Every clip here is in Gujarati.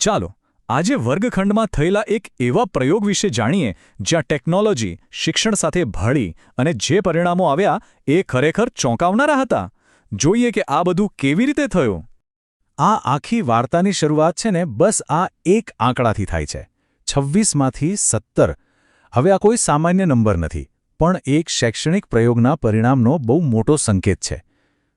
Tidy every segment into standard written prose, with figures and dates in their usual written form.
ચાલો આજે વર્ગખંડમાં થયેલા એક એવા પ્રયોગ વિશે જાણીએ જ્યાં ટેકનોલોજી શિક્ષણ સાથે ભળી અને જે પરિણામો આવ્યા એ ખરેખર ચોંકાવનારા હતા. જોઈએ કે આ બધું કેવી રીતે થયું. આ આખી વાર્તાની શરૂઆત છે ને બસ આ એક આંકડાથી થાય છે. 26માંથી 17. હવે આ કોઈ સામાન્ય નંબર નથી, પણ એક શૈક્ષણિક પ્રયોગના પરિણામનો બહુ મોટો સંકેત છે.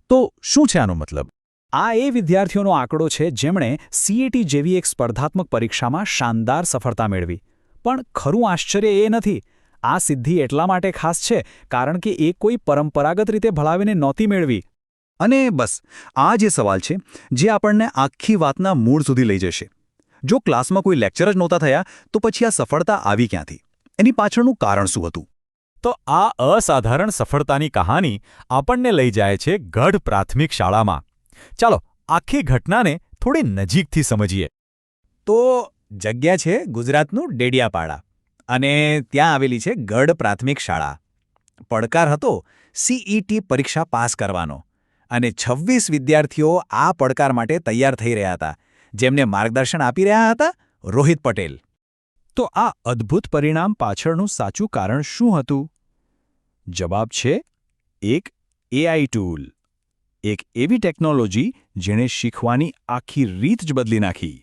તો શું છે આનો મતલબ? આ એ વિદ્યાર્થીઓનો આંકડો છે જેમણે CAT જેવી એક સ્પર્ધાત્મક પરીક્ષામાં શાનદાર સફળતા મેળવી. પણ ખરું આશ્ચર્ય એ નથી. આ સિદ્ધિ એટલા માટે ખાસ છે કારણ કે એ કોઈ પરંપરાગત રીતે ભણાવીને નહોતી મેળવી. અને બસ આ જે સવાલ છે જે આપણને આખી વાતના મૂળ સુધી લઈ જશે. જો ક્લાસમાં કોઈ લેક્ચર જ નહોતા થયા તો પછી આ સફળતા આવી ક્યાંથી? એની પાછળનું કારણ શું હતું? તો આ અસાધારણ સફળતાની કહાની આપણને લઈ જાય છે ગઢ પ્રાથમિક શાળામાં. ચાલો આખી ઘટનાને થોડી નજીકથી સમજીએ. તો જગ્યા છે ગુજરાતનું ડેડિયાપાડા અને ત્યાં આવેલી છે ગઢ પ્રાથમિક શાળા. પડકાર હતો CET પરીક્ષા પાસ કરવાનો અને 26 વિદ્યાર્થીઓ આ પડકાર માટે તૈયાર થઈ રહ્યા હતા, જેમને માર્ગદર્શન આપી રહ્યા હતા રોહિત પટેલ. તો આ અદ્ભુત પરિણામ પાછળનું સાચું કારણ શું હતું? જવાબ છે એક AI ટૂલ. એક એવી ટેકનોલોજી જેણે શીખવાની આખી રીત જ બદલી નાખી.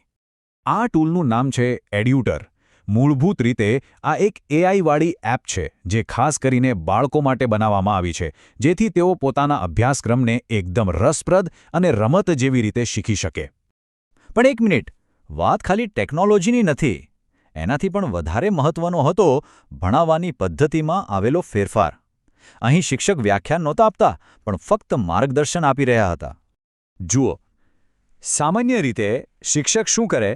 આ ટૂલનું નામ છે એડ્યુટર. મૂળભૂત રીતે આ એક AI-વાળી એપ છે જે ખાસ કરીને બાળકો માટે બનાવવામાં આવી છે, જેથી તેઓ પોતાના અભ્યાસક્રમને એકદમ રસપ્રદ અને રમત જેવી રીતે શીખી શકે. પણ એક મિનિટ, વાત ખાલી ટેકનોલોજીની નથી. એનાથી પણ વધારે મહત્વનો હતો ભણાવવાની પદ્ધતિમાં આવેલો ફેરફાર. અહીં શિક્ષક વ્યાખ્યાન નહોતા આપતા, પણ ફક્ત માર્ગદર્શન આપી રહ્યા હતા. જુઓ, સામાન્ય રીતે શિક્ષક શું કરે?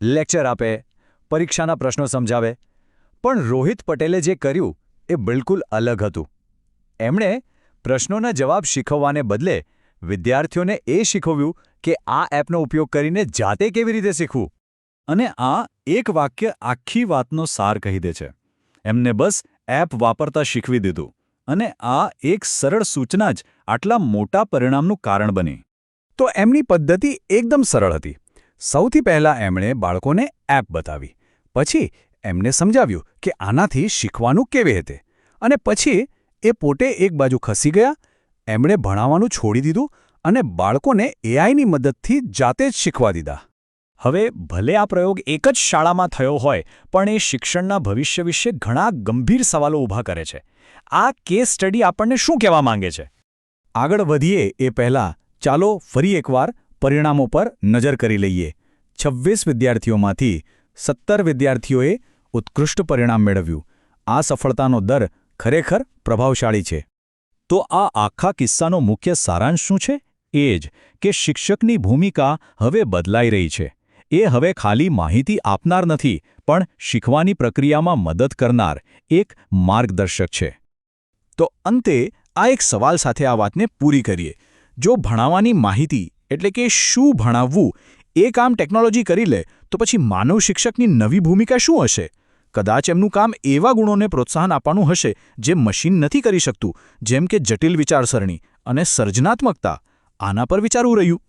લેક્ચર આપે, પરીક્ષાના પ્રશ્નો સમજાવે. પણ રોહિત પટેલે જે કર્યું એ બિલકુલ અલગ હતું. એમણે પ્રશ્નોના જવાબ શીખવવાને બદલે વિદ્યાર્થીઓને એ શીખવ્યું કે આ એપનો ઉપયોગ કરીને જાતે કેવી રીતે શીખવું. અને આ એક વાક્ય આખી વાતનો સાર કહી દે છે. એમને બસ એપ વાપરતા શીખવી દીધું. અને આ એક સરળ સૂચના જ આટલા મોટા પરિણામનું કારણ બની. તો એમની પદ્ધતિ એકદમ સરળ હતી. સૌથી પહેલાં એમણે બાળકોને એપ બતાવી. પછી એમને સમજાવ્યું કે આનાથી શીખવાનું કેવી રીતે. અને પછી એ પોતે એક બાજુ ખસી ગયા. એમણે ભણાવવાનું છોડી દીધું અને બાળકોને AIની મદદથી જાતે જ શીખવા દીધા. હવે ભલે આ પ્રયોગ એક જ શાળામાં થયો હોય, પણ એ શિક્ષણના ભવિષ્ય વિશે ઘણા ગંભીર સવાલો ઊભા કરે છે. આ કેસ સ્ટડી આપણને શું કહેવા માંગે છે? આગળ વધીએ એ પહેલાં ચાલો ફરી એકવાર પરિણામો પર નજર કરી લઈએ. 26 વિદ્યાર્થીઓમાંથી 17 વિદ્યાર્થીઓએ ઉત્કૃષ્ટ પરિણામ મેળવ્યું. આ સફળતાનો દર ખરેખર પ્રભાવશાળી છે. તો આ આખા કિસ્સાનો મુખ્ય સારાંશ શું છે? એ જ કે શિક્ષકની ભૂમિકા હવે બદલાઈ રહી છે. એ હવે ખાલી માહિતી આપનાર નથી, પણ શીખવાની પ્રક્રિયામાં મદદ કરનાર એક માર્ગદર્શક છે. તો અંતે આ એક સવાલ સાથે આ વાતને પૂરી કરીએ. જો ભણાવવાની માહિતી એટલે કે શું ભણાવવું એ કામ ટેકનોલોજી કરી લે, તો પછી માનવ શિક્ષકની નવી ભૂમિકા શું હશે? કદાચ એમનું કામ એવા ગુણોને પ્રોત્સાહન આપવાનું હશે જે મશીન નથી કરી શકતું, જેમ કે જટિલ વિચારસરણી અને સર્જનાત્મકતા. આના પર વિચારવું રહ્યું.